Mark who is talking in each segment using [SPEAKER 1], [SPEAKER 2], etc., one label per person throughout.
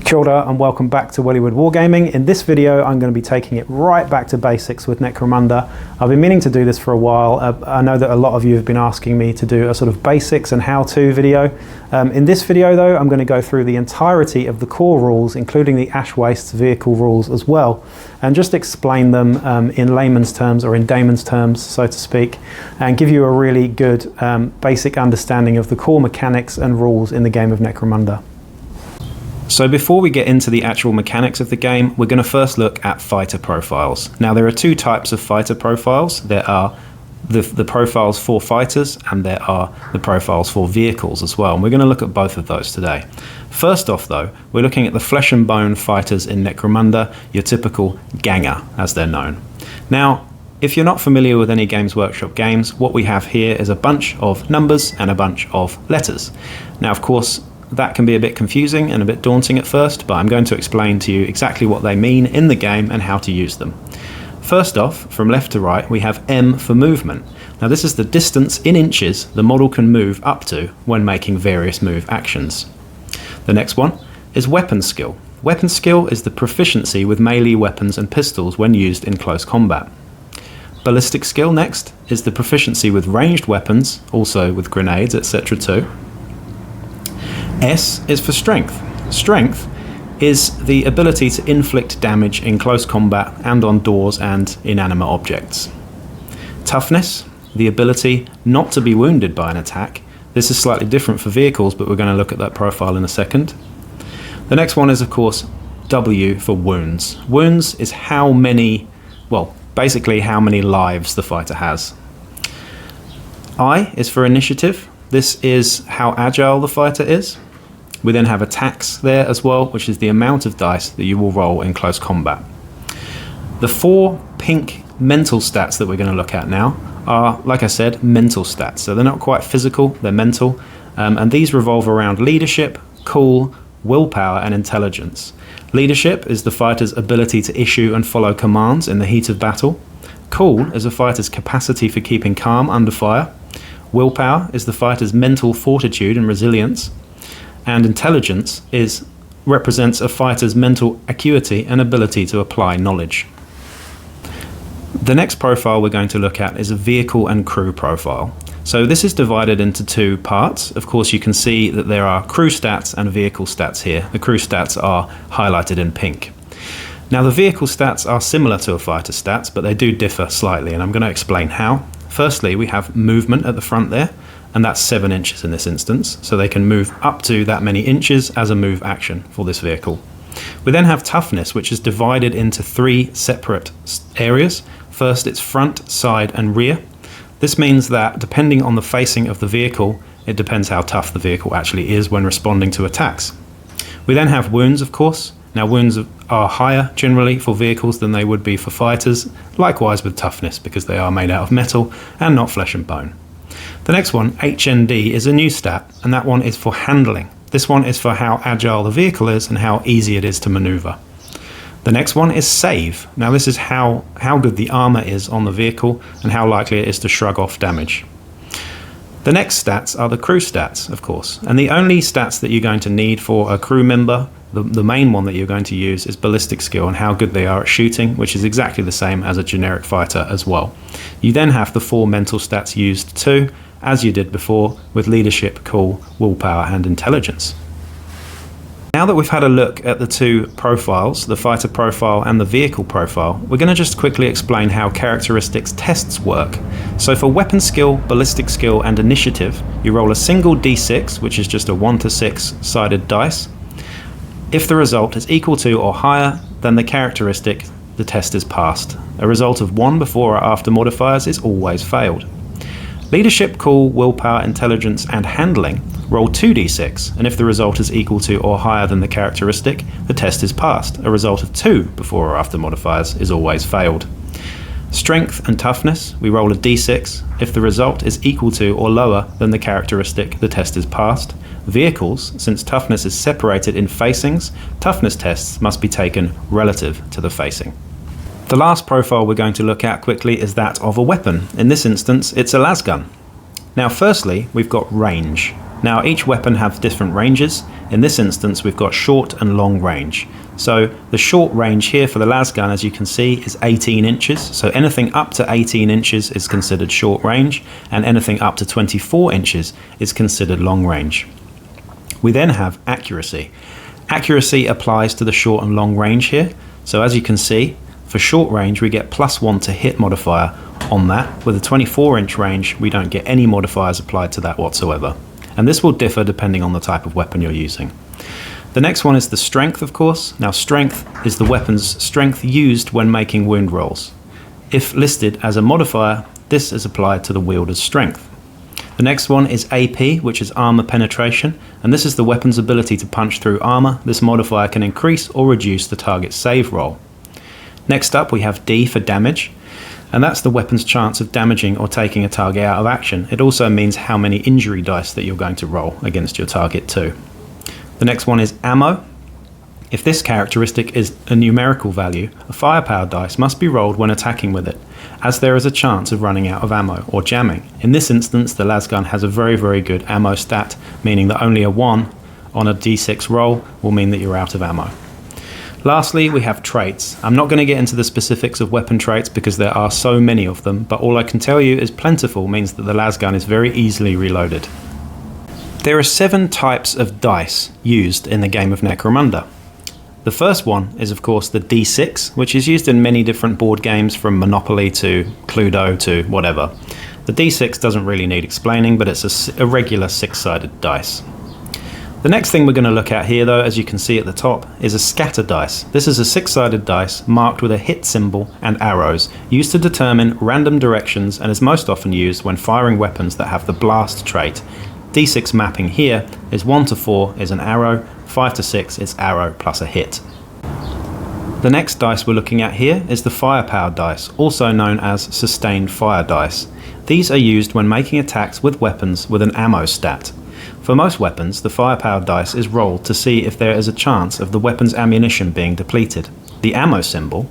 [SPEAKER 1] Kia ora and welcome back to Wellywood Wargaming. In this video I'm going to be taking it right back to basics with Necromunda. I've been meaning to do this for a while. I know that a lot of you have been asking me to do a sort of basics and how-to video. In this video though I'm going to go through the entirety of the core rules, including the Ash Wastes vehicle rules as well, and just explain them in layman's terms, or in Damon's terms so to speak, and give you a really good basic understanding of the core mechanics and rules in the game of Necromunda. So before we get into the actual mechanics of the game, we're going to first look at fighter profiles. Now there are two types of fighter profiles. There are the profiles for fighters and there are the profiles for vehicles as well. And we're going to look at both of those today. First off though, we're looking at the flesh and bone fighters in Necromunda, your typical ganger as they're known. Now, if you're not familiar with any Games Workshop games, what we have here is a bunch of numbers and a bunch of letters. Now of course, that can be a bit confusing and a bit daunting at first, but I'm going to explain to you exactly what they mean in the game and how to use them. First off, from left to right, we have M for movement. Now this is the distance in inches the model can move up to when making various move actions. The next one is weapon skill. Weapon skill is the proficiency with melee weapons and pistols when used in close combat. Ballistic skill next is the proficiency with ranged weapons, also with grenades, etc. too. S is for strength. Strength is the ability to inflict damage in close combat and on doors and inanimate objects. Toughness, the ability not to be wounded by an attack. This is slightly different for vehicles, but we're going to look at that profile in a second. The next one is of course W for wounds. Wounds is how many, well, basically how many lives the fighter has. I is for initiative. This is how agile the fighter is. We then have attacks there as well, which is the amount of dice that you will roll in close combat. The four pink mental stats that we're going to look at now are, like I said, mental stats. So they're not quite physical, they're mental. And these revolve around leadership, cool, willpower, and intelligence. Leadership is the fighter's ability to issue and follow commands in the heat of battle. Cool is a fighter's capacity for keeping calm under fire. Willpower is the fighter's mental fortitude and resilience. And intelligence represents a fighter's mental acuity and ability to apply knowledge. The next profile we're going to look at is a vehicle and crew profile. So this is divided into two parts. Of course you can see that there are crew stats and vehicle stats here. The crew stats are highlighted in pink. Now the vehicle stats are similar to a fighter stats, but they do differ slightly, and I'm going to explain how. Firstly, we have movement at the front there, and that's 7 inches in this instance, so they can move up to that many inches as a move action for this vehicle. We then have toughness, which is divided into 3 separate areas. First, it's front, side, and rear. This means that depending on the facing of the vehicle, it depends how tough the vehicle actually is when responding to attacks. We then have wounds, of course. Now wounds are higher generally for vehicles than they would be for fighters, likewise with toughness because they are made out of metal and not flesh and bone. The next one, HND, is a new stat, and that one is for handling. This one is for how agile the vehicle is and how easy it is to maneuver. The next one is save. Now this is how good the armor is on the vehicle and how likely it is to shrug off damage. The next stats are the crew stats, of course, and the only stats that you're going to need for a crew member, the main one that you're going to use, is ballistic skill and how good they are at shooting, which is exactly the same as a generic fighter as well. You then have the 4 mental stats used too, as you did before, with leadership, cool, willpower, and intelligence. Now that we've had a look at the two profiles, the fighter profile and the vehicle profile, we're going to just quickly explain how characteristics tests work. So for weapon skill, ballistic skill, and initiative, you roll a single d6, which is just a 1 to 6 sided dice. If the result is equal to or higher than the characteristic, the test is passed. A result of 1 before or after modifiers is always failed. Leadership, cool, willpower, intelligence, and handling roll 2d6, and if the result is equal to or higher than the characteristic, the test is passed. A result of 2 before or after modifiers is always failed. Strength and toughness, we roll a d6. If the result is equal to or lower than the characteristic, the test is passed. Vehicles, since toughness is separated in facings, toughness tests must be taken relative to the facing. The last profile we're going to look at quickly is that of a weapon. In this instance, it's a lasgun. Now firstly, we've got range. Now each weapon have different ranges. In this instance we've got short and long range. So the short range here for the lasgun, as you can see, is 18 inches. So anything up to 18 inches is considered short range, and anything up to 24 inches is considered long range. We then have accuracy. Accuracy applies to the short and long range here. So as you can see, for short range we get +1 to hit modifier on that. With a 24-inch range we don't get any modifiers applied to that whatsoever. And this will differ depending on the type of weapon you're using. The next one is the strength, of course. Now strength is the weapon's strength used when making wound rolls. If listed as a modifier, this is applied to the wielder's strength. The next one is AP, which is armor penetration, and this is the weapon's ability to punch through armor. This modifier can increase or reduce the target's save roll. Next up we have D for damage, and that's the weapon's chance of damaging or taking a target out of action. It also means how many injury dice that you're going to roll against your target too. The next one is ammo. If this characteristic is a numerical value, a firepower dice must be rolled when attacking with it, as there is a chance of running out of ammo or jamming. In this instance, the lasgun has a very good ammo stat, meaning that only a 1 on a d6 roll will mean that you're out of ammo. Lastly, we have traits. I'm not going to get into the specifics of weapon traits because there are so many of them, but all I can tell you is plentiful means that the lasgun is very easily reloaded. There are 7 types of dice used in the game of Necromunda. The first one is of course the D6, which is used in many different board games from Monopoly to Cluedo to whatever. The D6 doesn't really need explaining, but it's a regular 6-sided dice. The next thing we're going to look at here though, as you can see at the top, is a scatter dice. This is a 6-sided dice marked with a hit symbol and arrows, used to determine random directions and is most often used when firing weapons that have the blast trait. D6 mapping here is 1 to 4 is an arrow, 5 to 6 is arrow plus a hit. The next dice we're looking at here is the firepower dice, also known as sustained fire dice. These are used when making attacks with weapons with an ammo stat. For most weapons, the firepower dice is rolled to see if there is a chance of the weapon's ammunition being depleted. The ammo symbol,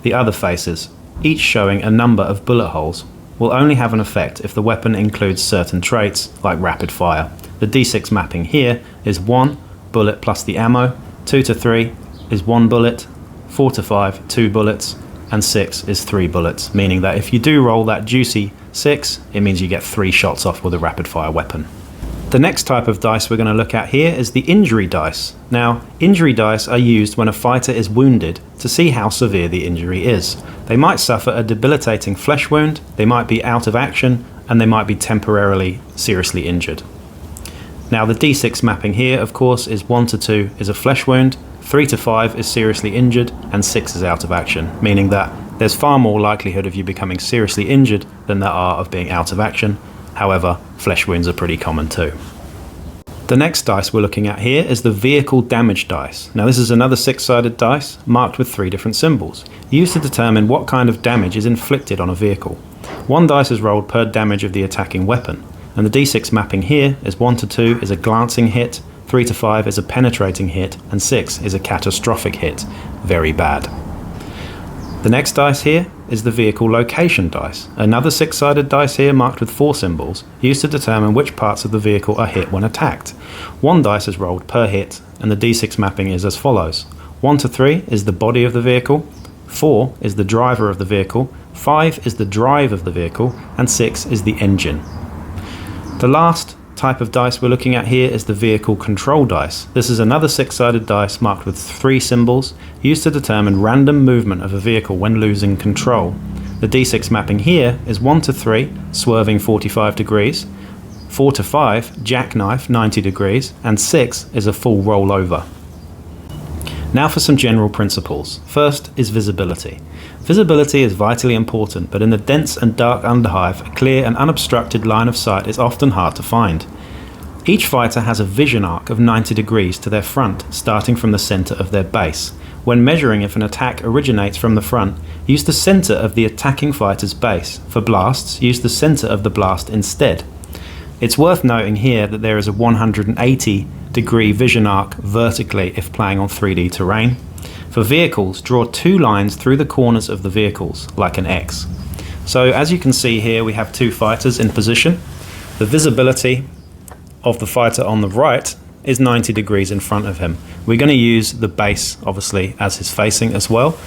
[SPEAKER 1] the other faces, each showing a number of bullet holes, will only have an effect if the weapon includes certain traits like rapid fire. The D6 mapping here is 1 bullet plus the ammo, 2 to 3 is 1 bullet, 4 to 5 2 bullets, and 6 is 3 bullets, meaning that if you do roll that juicy 6, it means you get 3 shots off with a rapid fire weapon. The next type of dice we're going to look at here is the injury dice. Now, injury dice are used when a fighter is wounded to see how severe the injury is. They might suffer a debilitating flesh wound, they might be out of action, and they might be temporarily seriously injured. Now the D6 mapping here, of course, is 1 to 2 is a flesh wound, 3 to 5 is seriously injured, and 6 is out of action, meaning that there's far more likelihood of you becoming seriously injured than there are of being out of action. However, flesh wounds are pretty common too. The next dice we're looking at here is the vehicle damage dice. Now this is another 6-sided dice marked with 3 different symbols, used to determine what kind of damage is inflicted on a vehicle. 1 dice is rolled per damage of the attacking weapon, and the D6 mapping here is 1 to 2 is a glancing hit, 3 to 5 is a penetrating hit, and 6 is a catastrophic hit. Very bad. The next dice here is the vehicle location dice, another 6-sided dice here marked with 4 symbols, used to determine which parts of the vehicle are hit when attacked. 1 dice is rolled per hit, and the D6 mapping is as follows. 1 to 3 is the body of the vehicle, 4 is the driver of the vehicle, 5 is the drive of the vehicle, and 6 is the engine. The last type of dice we're looking at here is the vehicle control dice. This is another 6-sided dice marked with 3 symbols, used to determine random movement of a vehicle when losing control. The D6 mapping here is 1 to 3, swerving 45 degrees, 4 to 5, jackknife 90 degrees, and 6 is a full rollover. Now for some general principles. First is visibility. Visibility is vitally important, but in the dense and dark underhive, a clear and unobstructed line of sight is often hard to find. Each fighter has a vision arc of 90 degrees to their front, starting from the center of their base. When measuring if an attack originates from the front, use the center of the attacking fighter's base. For blasts, use the center of the blast instead. It's worth noting here that there is a 180-degree vision arc vertically if playing on 3D terrain. For vehicles, draw 2 lines through the corners of the vehicles, like an X. So as you can see here, we have 2 fighters in position. The visibility of the fighter on the right is 90 degrees in front of him. We're going to use the base, obviously, as his facing as well.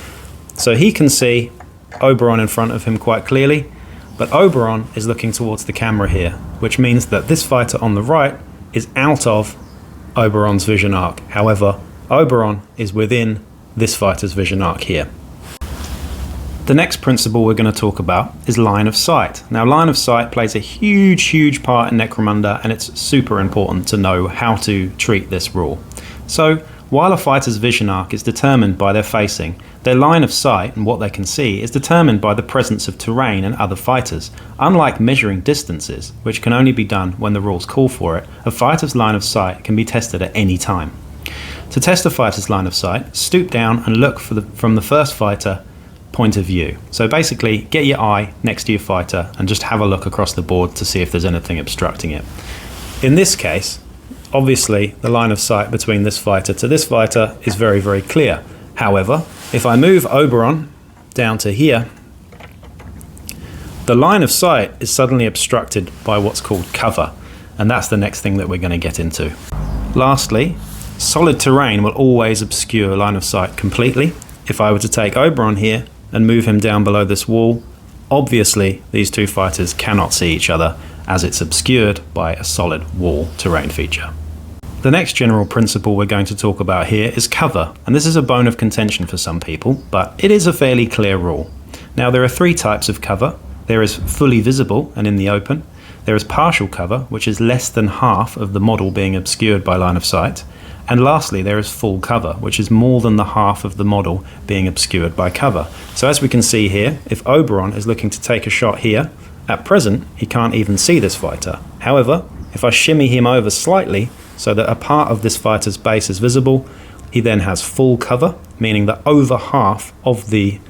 [SPEAKER 1] So he can see Oberon in front of him quite clearly, but Oberon is looking towards the camera here, which means that this fighter on the right is out of Oberon's vision arc. However, Oberon is within this fighter's vision arc here. The next principle we're going to talk about is line of sight. Now, line of sight plays a huge part in Necromunda, and it's super important to know how to treat this rule. So, while a fighter's vision arc is determined by their facing, their line of sight and what they can see is determined by the presence of terrain and other fighters. Unlike measuring distances, which can only be done when the rules call for it, a fighter's line of sight can be tested at any time. To test a fighter's line of sight, stoop down and look from the first fighter point of view. So basically, get your eye next to your fighter and just have a look across the board to see if there's anything obstructing it. In this case, obviously, the line of sight between this fighter to this fighter is very clear. However, if I move Oberon down to here, the line of sight is suddenly obstructed by what's called cover, and that's the next thing that we're going to get into. Lastly, solid terrain will always obscure line of sight completely. If I were to take Oberon here and move him down below this wall, obviously these two fighters cannot see each other as it's obscured by a solid wall terrain feature. The next general principle we're going to talk about here is cover, and this is a bone of contention for some people, but it is a fairly clear rule. Now, there are three types of cover. There is fully visible and in the open. There is partial cover, which is less than half of the model being obscured by line of sight. And lastly, there is full cover, which is more than the half of the model being obscured by cover. So as we can see here, if Oberon is looking to take a shot here, at present, he can't even see this fighter. However, if I shimmy him over slightly so that a part of this fighter's base is visible, he then has full cover, meaning that over half of the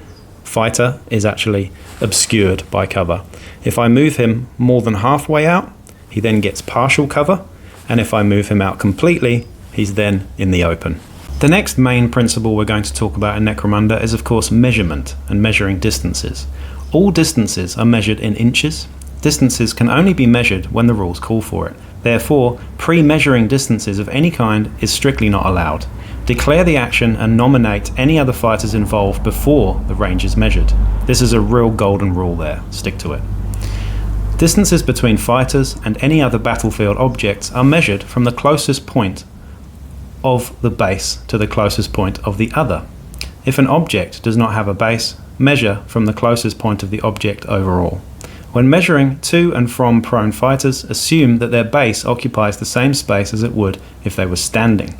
[SPEAKER 1] fighter is actually obscured by cover. If I move him more than halfway out, he then gets partial cover, and if I move him out completely, he's then in the open. The next main principle we're going to talk about in Necromunda is, of course, measurement and measuring distances. All distances are measured in inches. Distances can only be measured when the rules call for it. Therefore, pre-measuring distances of any kind is strictly not allowed. Declare the action and nominate any other fighters involved before the range is measured. This is a real golden rule there. Stick to it. Distances between fighters and any other battlefield objects are measured from the closest point of the base to the closest point of the other. If an object does not have a base, measure from the closest point of the object overall. When measuring to and from prone fighters, assume that their base occupies the same space as it would if they were standing.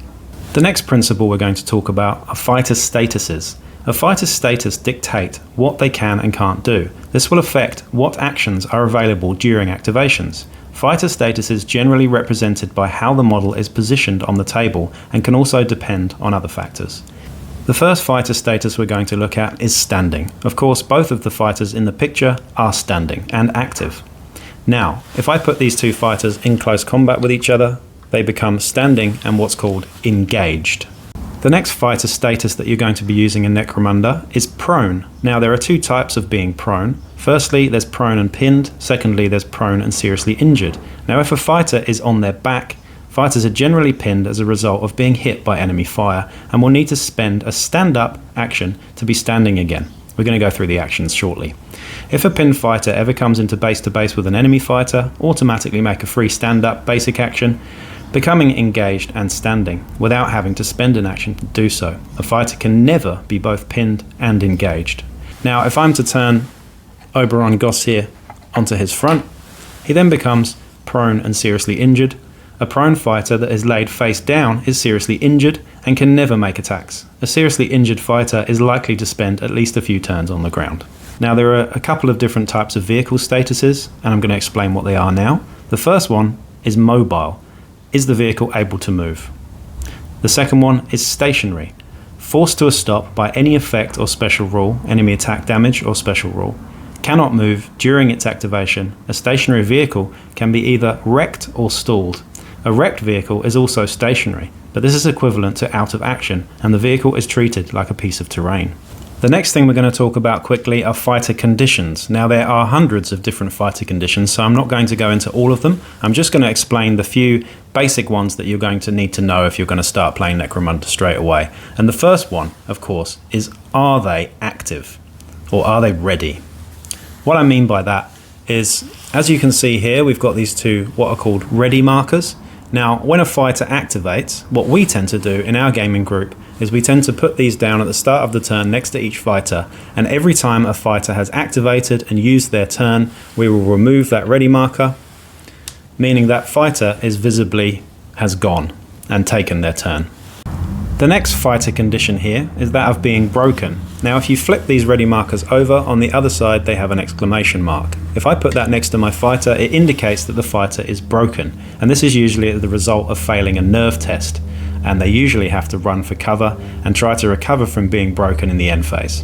[SPEAKER 1] The next principle we're going to talk about are fighter statuses. A fighter's status dictate what they can and can't do. This will affect what actions are available during activations. Fighter status is generally represented by how the model is positioned on the table and can also depend on other factors. The first fighter status we're going to look at is standing. Of course, both of the fighters in the picture are standing and active. Now, if I put these two fighters in close combat with each other, they become standing and what's called engaged. The next fighter status that you're going to be using in Necromunda is prone. Now, there are two types of being prone. Firstly, there's prone and pinned. Secondly, there's prone and seriously injured. Now, if a fighter is on their back, fighters are generally pinned as a result of being hit by enemy fire and will need to spend a stand-up action to be standing again. We're going to go through the actions shortly. If a pinned fighter ever comes into base-to-base with an enemy fighter, automatically make a free stand-up basic action, becoming engaged and standing without having to spend an action to do so. A fighter can never be both pinned and engaged. Now, if I'm to turn Oberon Goss here onto his front, he then becomes prone and seriously injured. A prone fighter that is laid face down is seriously injured and can never make attacks. A seriously injured fighter is likely to spend at least a few turns on the ground. Now, there are a couple of different types of vehicle statuses, and I'm going to explain what they are now. The first one is mobile. Is the vehicle able to move? The second one is stationary. Forced to a stop by any effect or special rule, enemy attack damage or special rule. Cannot move during its activation. A stationary vehicle can be either wrecked or stalled. A wrecked vehicle is also stationary, but this is equivalent to out of action, and the vehicle is treated like a piece of terrain. The next thing we're going to talk about quickly are fighter conditions. Now there are hundreds of different fighter conditions, so I'm not going to go into all of them. I'm just going to explain the few basic ones that you're going to need to know if you're going to start playing Necromunda straight away. And the first one, of course, is are they active or are they ready? What I mean by that is, as you can see here, we've got these two what are called ready markers. Now, when a fighter activates, what we tend to do in our gaming group is we tend to put these down at the start of the turn next to each fighter, and every time a fighter has activated and used their turn, we will remove that ready marker, meaning that fighter is visibly has gone and taken their turn. The next fighter condition here is that of being broken. Now if you flip these ready markers over, on the other side they have an exclamation mark. If I put that next to my fighter, it indicates that the fighter is broken, and this is usually the result of failing a nerve test, and they usually have to run for cover and try to recover from being broken in the end phase.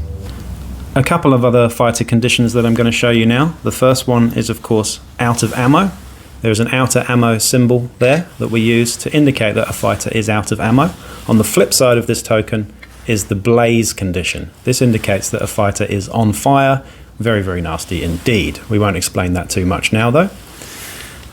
[SPEAKER 1] A couple of other fighter conditions that I'm going to show you now. The first one is of course out of ammo. There's an outer ammo symbol there that we use to indicate that a fighter is out of ammo. On the flip side of this token is the blaze condition. This indicates that a fighter is on fire. Very, very nasty indeed. We won't explain that too much now though.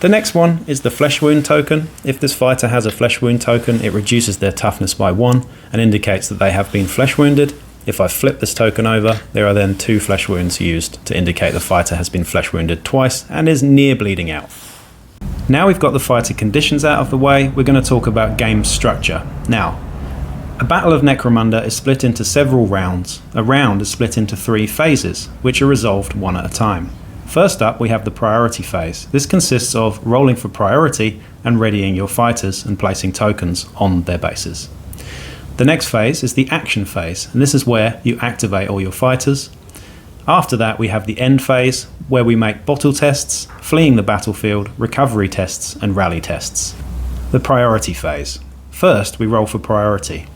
[SPEAKER 1] The next one is the flesh wound token. If this fighter has a flesh wound token, it reduces their toughness by 1 and indicates that they have been flesh wounded. If I flip this token over, there are then 2 flesh wounds used to indicate the fighter has been flesh wounded twice and is near bleeding out. Now we've got the fighter conditions out of the way, we're going to talk about game structure. Now, a Battle of Necromunda is split into several rounds. A round is split into 3 phases, which are resolved one at a time. First up, we have the priority phase. This consists of rolling for priority and readying your fighters and placing tokens on their bases. The next phase is the action phase, and this is where you activate all your fighters. After that, we have the end phase, where we make bottle tests, fleeing the battlefield, recovery tests, and rally tests. The priority phase. First, we roll for priority.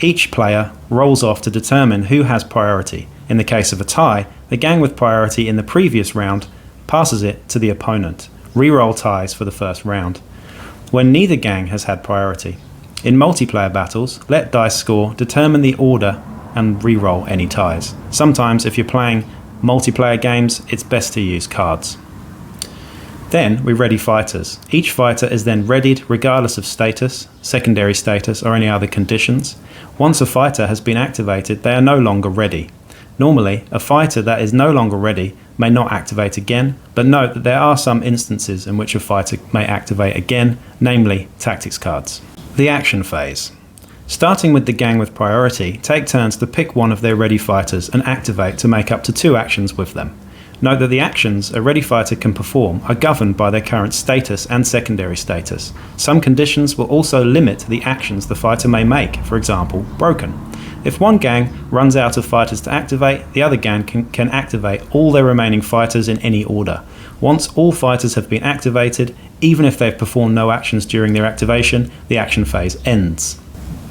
[SPEAKER 1] Each player rolls off to determine who has priority. In the case of a tie, the gang with priority in the previous round passes it to the opponent. Reroll ties for the first round, when neither gang has had priority. In multiplayer battles, let dice score determine the order and reroll any ties. Sometimes if you're playing multiplayer games, it's best to use cards. Then we ready fighters. Each fighter is then readied regardless of status, secondary status or any other conditions. Once a fighter has been activated, they are no longer ready. Normally, a fighter that is no longer ready may not activate again, but note that there are some instances in which a fighter may activate again, namely tactics cards. The action phase. Starting with the gang with priority, take turns to pick one of their ready fighters and activate to make up to 2 actions with them. Note that the actions a ready fighter can perform are governed by their current status and secondary status. Some conditions will also limit the actions the fighter may make, for example, broken. If one gang runs out of fighters to activate, the other gang can activate all their remaining fighters in any order. Once all fighters have been activated, even if they've performed no actions during their activation, the action phase ends.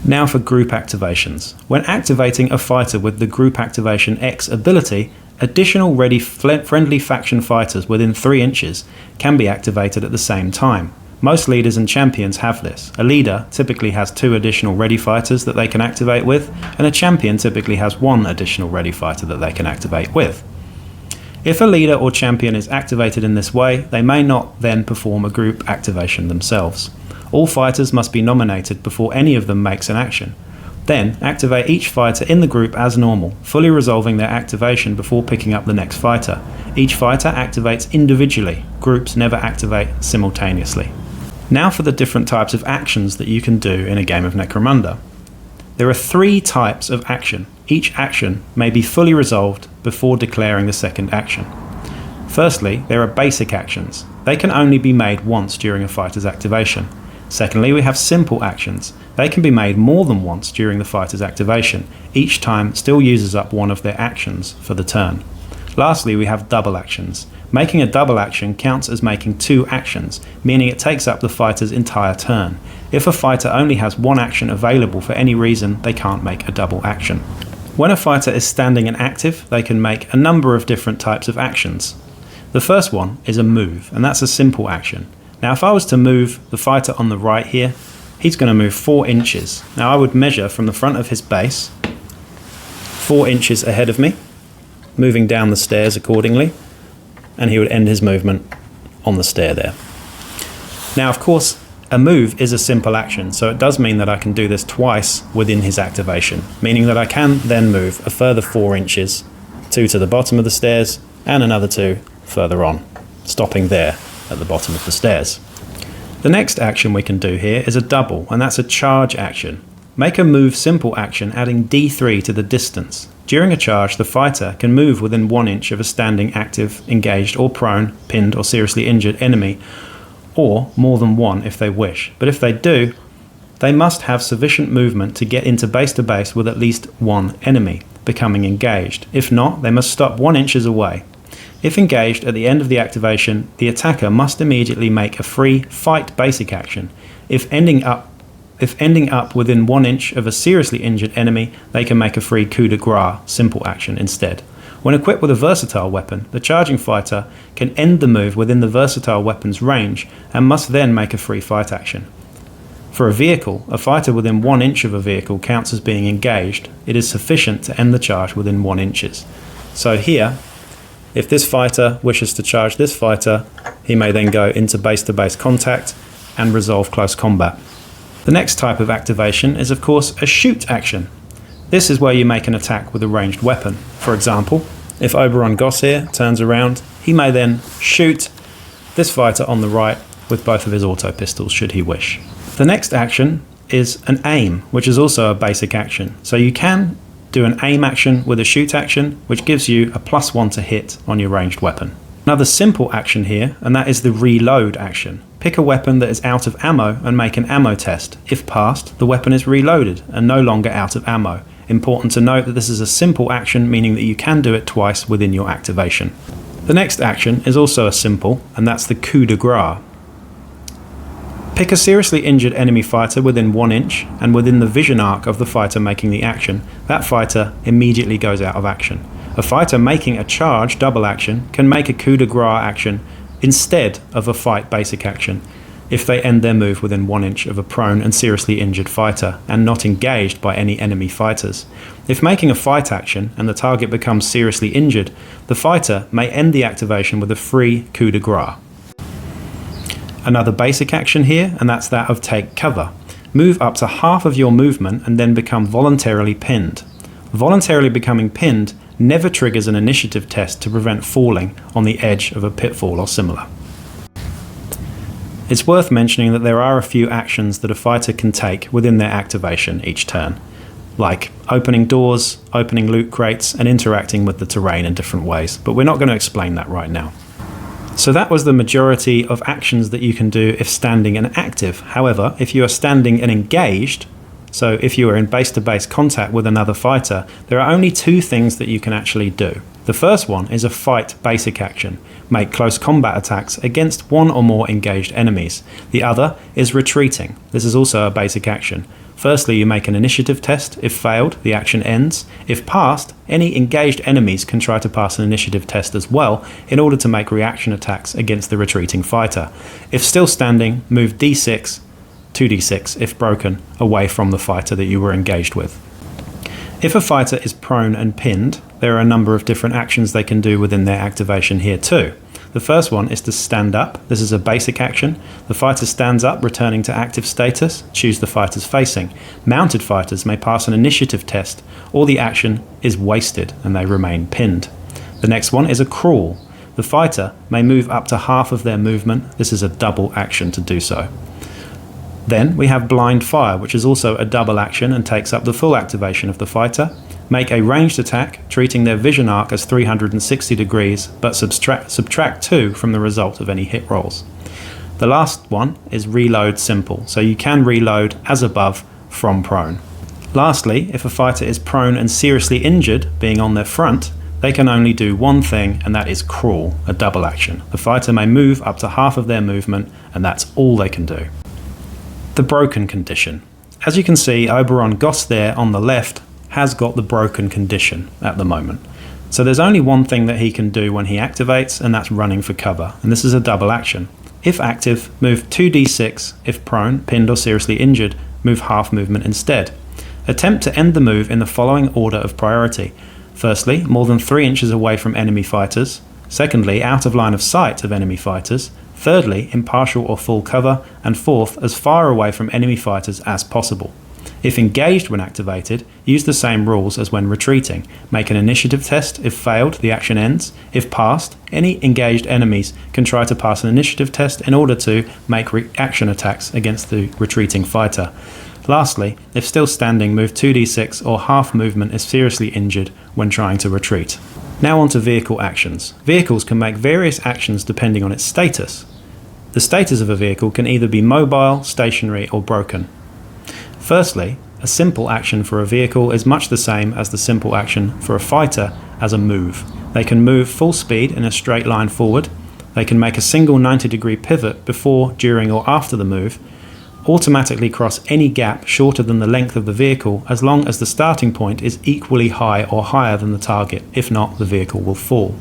[SPEAKER 1] Now for group activations. When activating a fighter with the group activation X ability, additional ready friendly faction fighters within 3 inches can be activated at the same time. Most leaders and champions have this. A leader typically has 2 additional ready fighters that they can activate with, and a champion typically has 1 additional ready fighter that they can activate with. If a leader or champion is activated in this way, they may not then perform a group activation themselves. All fighters must be nominated before any of them makes an action. Then, activate each fighter in the group as normal, fully resolving their activation before picking up the next fighter. Each fighter activates individually. Groups never activate simultaneously. Now for the different types of actions that you can do in a game of Necromunda. There are 3 types of action. Each action may be fully resolved before declaring the second action. Firstly, there are basic actions. They can only be made once during a fighter's activation. Secondly, we have simple actions. They can be made more than once during the fighter's activation. Each time still uses up one of their actions for the turn. Lastly, we have double actions. Making a double action counts as making 2 actions, meaning it takes up the fighter's entire turn. If a fighter only has 1 action available for any reason, they can't make a double action. When a fighter is standing and active, they can make a number of different types of actions. The first one is a move, and that's a simple action. Now if I was to move the fighter on the right here, he's going to move 4 inches. Now I would measure from the front of his base 4 inches ahead of me, moving down the stairs accordingly, and he would end his movement on the stair there. Now, of course, a move is a simple action, so it does mean that I can do this twice within his activation, meaning that I can then move a further 4 inches, 2 to the bottom of the stairs and another 2 further on, stopping there at the bottom of the stairs. The next action we can do here is a double, and that's a charge action. Make a move simple action adding D3 to the distance. During a charge, the fighter can move within 1 inch of a standing, active, engaged or prone, pinned or seriously injured enemy, or more than one if they wish. But if they do, they must have sufficient movement to get into base to base with at least one enemy, becoming engaged. If not, they must stop 1 inch away. If engaged at the end of the activation, the attacker must immediately make a free fight basic action. If ending up within 1 inch of a seriously injured enemy, they can make a free coup de grace simple action instead. When equipped with a versatile weapon, the charging fighter can end the move within the versatile weapon's range and must then make a free fight action. For a vehicle, a fighter within 1 inch of a vehicle counts as being engaged. It is sufficient to end the charge within 1 inch. So here, if this fighter wishes to charge this fighter, he may then go into base-to-base contact and resolve close combat. The next type of activation is of course a shoot action. This is where you make an attack with a ranged weapon. For example, if Oberon Goss here turns around, he may then shoot this fighter on the right with both of his auto pistols should he wish. The next action is an aim, which is also a basic action. So you can do an aim action with a shoot action, which gives you a +1 to hit on your ranged weapon. Another simple action here, and that is the reload action. Pick a weapon that is out of ammo and make an ammo test. If passed, the weapon is reloaded and no longer out of ammo. Important to note that this is a simple action, meaning that you can do it twice within your activation. The next action is also a simple, and that's the coup de grace. Pick a seriously injured enemy fighter within 1 inch, and within the vision arc of the fighter making the action, that fighter immediately goes out of action. A fighter making a charge double action can make a coup de grace action instead of a fight basic action if they end their move within 1 inch of a prone and seriously injured fighter and not engaged by any enemy fighters. If making a fight action and the target becomes seriously injured, the fighter may end the activation with a free coup de grace. Another basic action here, and that's that of take cover. Move up to half of your movement and then become voluntarily pinned. Voluntarily becoming pinned never triggers an initiative test to prevent falling on the edge of a pitfall or similar. It's worth mentioning that there are a few actions that a fighter can take within their activation each turn, like opening doors, opening loot crates, and interacting with the terrain in different ways, but we're not going to explain that right now. So that was the majority of actions that you can do if standing and active. However, if you are standing and engaged, so if you are in base-to-base contact with another fighter, there are only 2 things that you can actually do. The first one is a fight basic action. Make close combat attacks against 1 or more engaged enemies. The other is retreating. This is also a basic action. Firstly, you make an initiative test. If failed, the action ends. If passed, any engaged enemies can try to pass an initiative test as well in order to make reaction attacks against the retreating fighter. If still standing, move D6, 2d6 if broken, away from the fighter that you were engaged with. If a fighter is prone and pinned, there are a number of different actions they can do within their activation here too. The first one is to stand up. This is a basic action. The fighter stands up, returning to active status. Choose the fighters facing. Mounted fighters may pass an initiative test, or the action is wasted and they remain pinned. The next one is a crawl. The fighter may move up to half of their movement. This is a double action to do so. Then we have blind fire, which is also a double action and takes up the full activation of the fighter. Make a ranged attack, treating their vision arc as 360 degrees, but subtract 2 from the result of any hit rolls. The last one is reload simple, so you can reload as above from prone. Lastly, if a fighter is prone and seriously injured, being on their front, they can only do one thing, and that is crawl, a double action. The fighter may move up to half of their movement, and that's all they can do. The broken condition. As you can see, Oberon Goss there on the left has got the broken condition at the moment. So there's only one thing that he can do when he activates, and that's running for cover, and this is a double action. If active, move 2d6. If prone, pinned or seriously injured, move half movement instead. Attempt to end the move in the following order of priority. Firstly, more than 3 inches away from enemy fighters. Secondly, out of line of sight of enemy fighters. Thirdly, in partial or full cover. And fourth, as far away from enemy fighters as possible. If engaged when activated, use the same rules as when retreating. Make an initiative test. If failed, the action ends. If passed, any engaged enemies can try to pass an initiative test in order to make reaction attacks against the retreating fighter. Lastly, if still standing, move 2d6 or half movement if seriously injured when trying to retreat. Now on to vehicle actions. Vehicles can make various actions depending on its status. The status of a vehicle can either be mobile, stationary, or broken. Firstly, a simple action for a vehicle is much the same as the simple action for a fighter as a move. They can move full speed in a straight line forward. They can make a single 90-degree pivot before, during, or after the move. Automatically cross any gap shorter than the length of the vehicle as long as the starting point is equally high or higher than the target. If not, the vehicle will fall.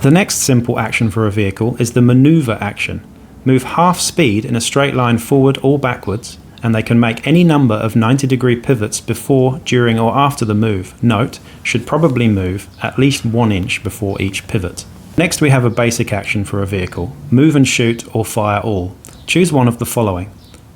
[SPEAKER 1] The next simple action for a vehicle is the maneuver action. Move half speed in a straight line forward or backwards, and they can make any number of 90-degree pivots before, during, or after the move. Note, should probably move at least 1 inch before each pivot. Next we have a basic action for a vehicle. Move and shoot or fire all. Choose one of the following.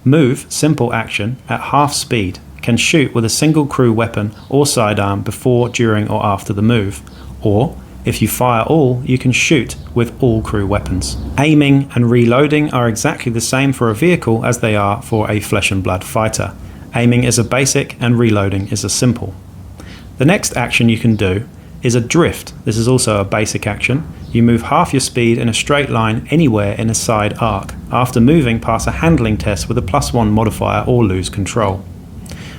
[SPEAKER 1] Move, simple action, at half speed. Can shoot with a single crew weapon or sidearm before, during, or after the move. Or, if you fire all, you can shoot with all crew weapons. Aiming and reloading are exactly the same for a vehicle as they are for a flesh and blood fighter. Aiming is a basic and reloading is a simple. The next action you can do is a drift. This is also a basic action. You move half your speed in a straight line anywhere in a side arc. After moving, pass a handling test with a +1 modifier or lose control.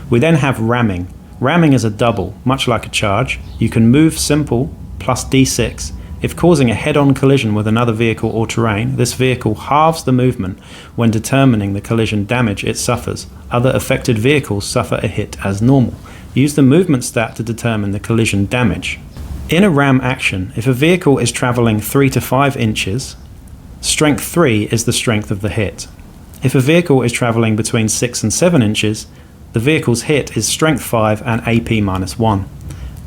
[SPEAKER 1] We then have ramming. Ramming is a double, much like a charge. You can move simple plus d6. If causing a head-on collision with another vehicle or terrain, this vehicle halves the movement when determining the collision damage it suffers. Other affected vehicles suffer a hit as normal. Use the movement stat to determine the collision damage. In a ram action, if a vehicle is travelling 3 to 5 inches, strength 3 is the strength of the hit. If a vehicle is travelling between 6 and 7 inches, the vehicle's hit is strength 5 and AP -1.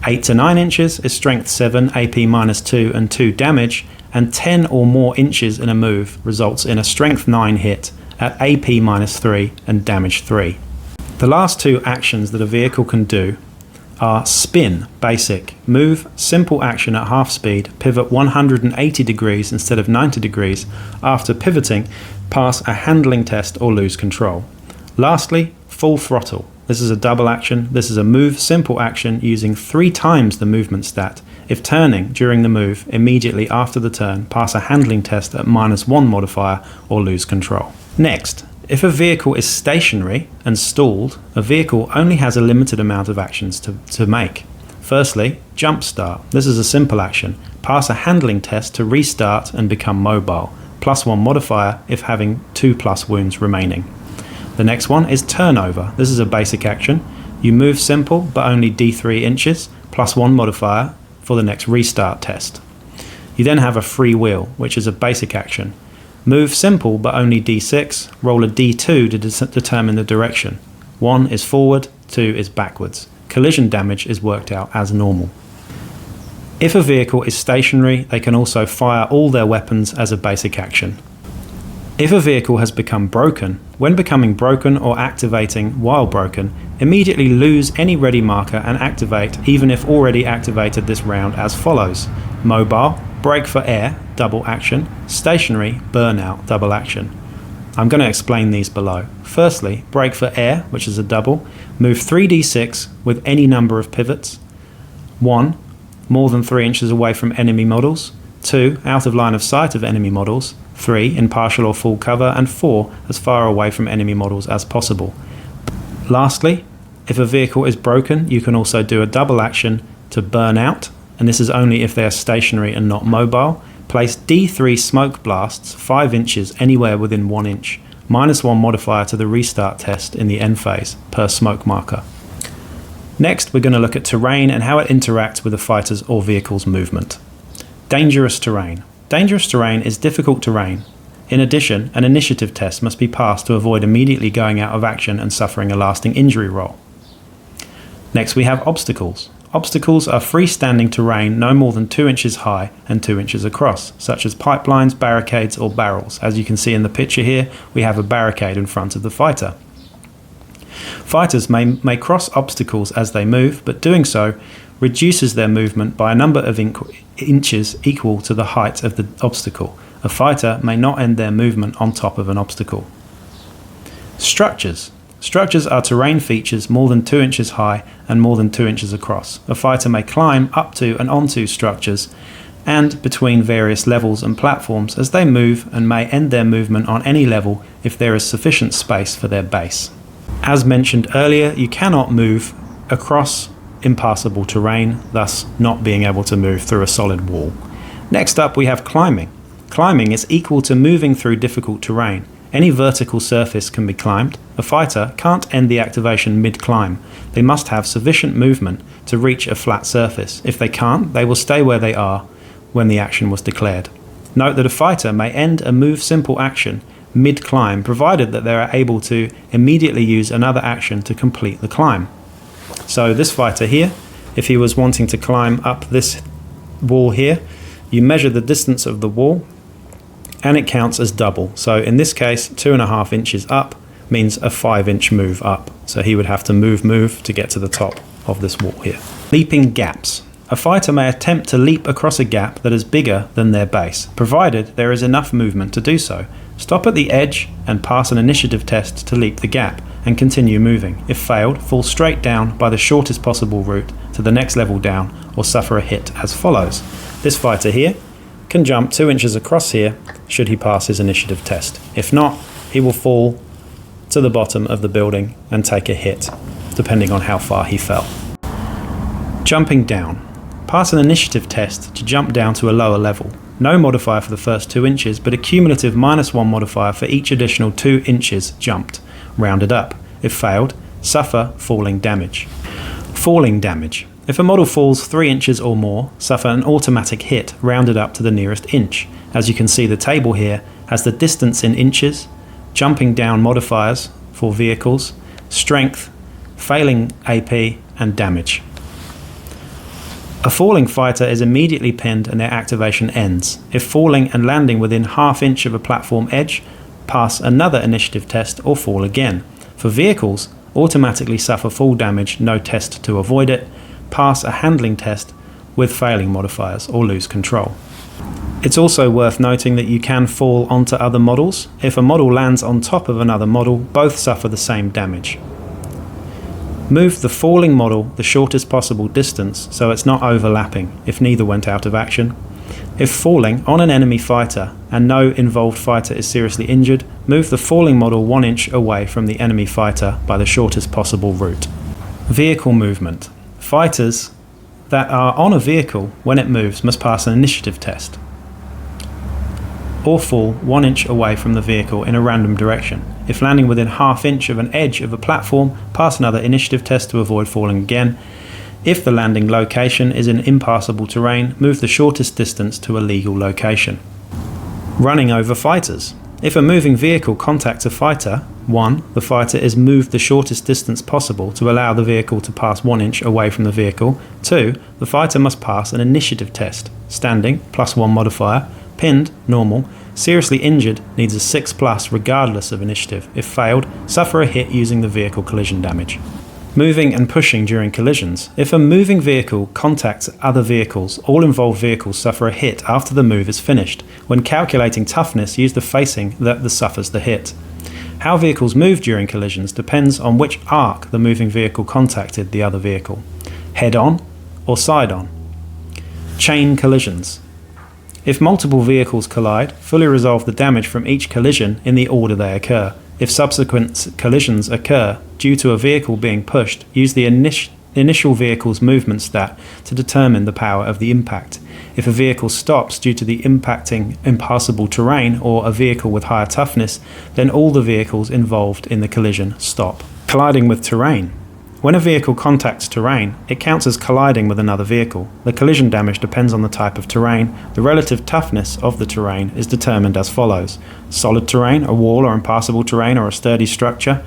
[SPEAKER 1] 8 to 9 inches is strength 7, AP -2 and 2 damage, and 10 or more inches in a move results in a strength 9 hit at AP -3 and damage 3. The last two actions that a vehicle can do are spin, basic, move, simple action at half speed, pivot 180 degrees instead of 90 degrees. After pivoting, pass a handling test or lose control. Lastly, full throttle. This is a double action. This is a move, simple action using 3 times the movement stat. If turning during the move, immediately after the turn, pass a handling test at -1 modifier or lose control. Next, if a vehicle is stationary and stalled, a vehicle only has a limited amount of actions to make. Firstly, jump start. This is a simple action. Pass a handling test to restart and become mobile. +1 modifier if having 2+ wounds remaining. The next one is turnover. This is a basic action. You move simple but only d3 inches, +1 modifier for the next restart test. You then have a free wheel, which is a basic action. Move simple but only d6, roll a d2 to determine the direction. 1 is forward, 2 is backwards. Collision damage is worked out as normal. If a vehicle is stationary, they can also fire all their weapons as a basic action. If a vehicle has become broken, when becoming broken or activating while broken, immediately lose any ready marker and activate even if already activated this round as follows. Mobile, brake for air, double action. Stationary, burnout, double action. I'm going to explain these below. Firstly, brake for air, which is a double. Move 3d6 with any number of pivots. 1, more than 3 inches away from enemy models. 2, out of line of sight of enemy models. 3, in partial or full cover. And 4, as far away from enemy models as possible. Lastly, if a vehicle is broken, you can also do a double action to burn out, and this is only if they are stationary and not mobile. Place D3 smoke blasts 5 inches anywhere within 1 inch. -1 modifier to the restart test in the end phase per smoke marker. Next, we're going to look at terrain and how it interacts with the fighter's or vehicle's movement. Dangerous terrain. Dangerous terrain is difficult terrain. In addition, an initiative test must be passed to avoid immediately going out of action and suffering a lasting injury roll. Next we have obstacles. Obstacles are freestanding terrain no more than 2 inches high and 2 inches across, such as pipelines, barricades or barrels. As you can see in the picture here, we have a barricade in front of the fighter. Fighters may cross obstacles as they move, but doing so reduces their movement by a number of inches equal to the height of the obstacle. A fighter may not end their movement on top of an obstacle. Structures. Structures are terrain features more than 2 inches high and more than 2 inches across. A fighter may climb up to and onto structures and between various levels and platforms as they move, and may end their movement on any level if there is sufficient space for their base. As mentioned earlier, you cannot move across impassable terrain, thus not being able to move through a solid wall. Next up we have climbing. Climbing is equal to moving through difficult terrain. Any vertical surface can be climbed. A fighter can't end the activation mid-climb. They must have sufficient movement to reach a flat surface. If they can't, they will stay where they are when the action was declared. Note that a fighter may end a move simple action mid-climb, provided that they are able to immediately use another action to complete the climb. So this fighter here, if he was wanting to climb up this wall here, you measure the distance of the wall and it counts as double. So in this case, 2.5 inches up means a 5-inch move up. So he would have to move to get to the top of this wall here. Leaping gaps. A fighter may attempt to leap across a gap that is bigger than their base, provided there is enough movement to do so. Stop at the edge and pass an initiative test to leap the gap and continue moving. If failed, fall straight down by the shortest possible route to the next level down or suffer a hit as follows. This fighter here can jump 2 inches across here should he pass his initiative test. If not, he will fall to the bottom of the building and take a hit, depending on how far he fell. Jumping down. Pass an initiative test to jump down to a lower level. No modifier for the first 2 inches, but a cumulative -1 modifier for each additional 2 inches jumped, rounded up. If failed, suffer falling damage. Falling damage. If a model falls 3 inches or more, suffer an automatic hit, rounded up to the nearest inch. As you can see, the table here has the distance in inches, jumping down modifiers for vehicles, strength, failing AP, and damage. A falling fighter is immediately pinned and their activation ends. If falling and landing within ½ inch of a platform edge, pass another initiative test or fall again. For vehicles, automatically suffer fall damage, no test to avoid it, pass a handling test with failing modifiers or lose control. It's also worth noting that you can fall onto other models. If a model lands on top of another model, both suffer the same damage. Move the falling model the shortest possible distance so it's not overlapping if neither went out of action. If falling on an enemy fighter and no involved fighter is seriously injured, move the falling model 1 inch away from the enemy fighter by the shortest possible route. Vehicle movement. Fighters that are on a vehicle when it moves must pass an initiative test or fall 1 inch away from the vehicle in a random direction. If landing within ½ inch of an edge of a platform, pass another initiative test to avoid falling again. If the landing location is in impassable terrain, move the shortest distance to a legal location. Running over fighters. If a moving vehicle contacts a fighter, 1. The fighter is moved the shortest distance possible to allow the vehicle to pass 1 inch away from the vehicle. 2. The fighter must pass an initiative test. Standing, +1 modifier. Pinned, normal. Seriously injured, needs a 6+ regardless of initiative. If failed, suffer a hit using the vehicle collision damage. Moving and pushing during collisions. If a moving vehicle contacts other vehicles, all involved vehicles suffer a hit after the move is finished. When calculating toughness, use the facing that suffers the hit. How vehicles move during collisions depends on which arc the moving vehicle contacted the other vehicle. Head-on or side-on. Chain collisions. If multiple vehicles collide, fully resolve the damage from each collision in the order they occur. If subsequent collisions occur due to a vehicle being pushed, use the initial vehicle's movement stat to determine the power of the impact. If a vehicle stops due to the impacting impassable terrain or a vehicle with higher toughness, then all the vehicles involved in the collision stop. Colliding with terrain. When a vehicle contacts terrain, it counts as colliding with another vehicle. The collision damage depends on the type of terrain. The relative toughness of the terrain is determined as follows. Solid terrain, a wall or impassable terrain or a sturdy structure.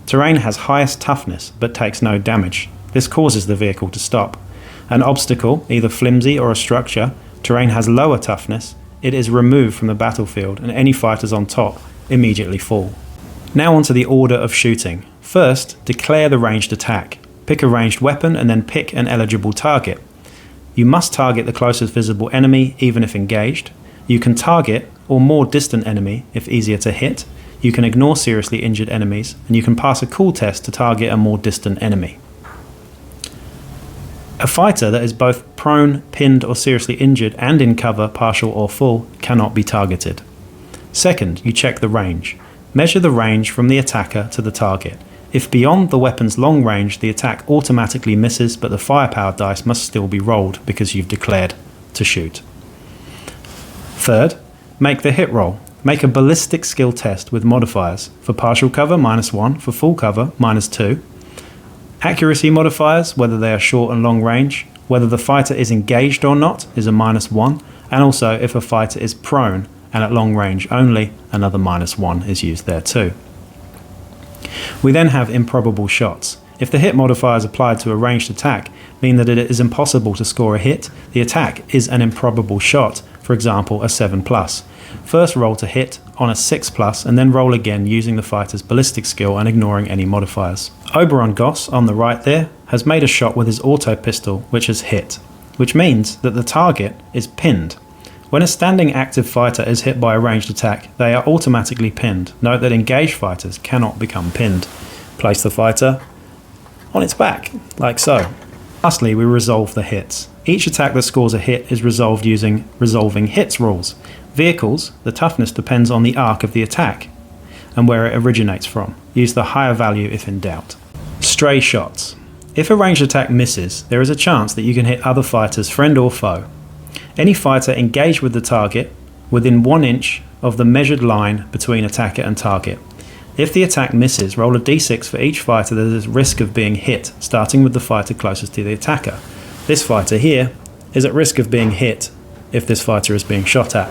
[SPEAKER 1] Terrain has highest toughness but takes no damage. This causes the vehicle to stop. An obstacle, either flimsy or a structure, terrain has lower toughness, it is removed from the battlefield and any fighters on top immediately fall. Now onto the order of shooting. First, declare the ranged attack. Pick a ranged weapon and then pick an eligible target. You must target the closest visible enemy even if engaged. You can target or more distant enemy if easier to hit. You can ignore seriously injured enemies, and you can pass a cool test to target a more distant enemy. A fighter that is both prone, pinned or seriously injured and in cover, partial or full, cannot be targeted. Second, you check the range. Measure the range from the attacker to the target. If beyond the weapon's long range, the attack automatically misses, but the firepower dice must still be rolled because you've declared to shoot. Third, make the hit roll. Make a ballistic skill test with modifiers. For partial cover, -1. For full cover, -2. Accuracy modifiers, whether they are short and long range, whether the fighter is engaged or not, is a -1, and also if a fighter is prone and at long range only, another -1 is used there too. We then have improbable shots. If the hit modifiers applied to a ranged attack mean that it is impossible to score a hit, the attack is an improbable shot, for example a 7+. First roll to hit on a 6+, and then roll again using the fighter's ballistic skill and ignoring any modifiers. Oberon Goss, on the right there, has made a shot with his auto pistol which has hit, which means that the target is pinned. When a standing active fighter is hit by a ranged attack, they are automatically pinned. Note that engaged fighters cannot become pinned. Place the fighter on its back, like so. Lastly, we resolve the hits. Each attack that scores a hit is resolved using resolving hits rules. Vehicles, the toughness depends on the arc of the attack and where it originates from. Use the higher value if in doubt. Stray shots. If a ranged attack misses, there is a chance that you can hit other fighters, friend or foe. Any fighter engaged with the target within 1 inch of the measured line between attacker and target. If the attack misses, roll a d6 for each fighter that is at risk of being hit, starting with the fighter closest to the attacker. This fighter here is at risk of being hit if this fighter is being shot at.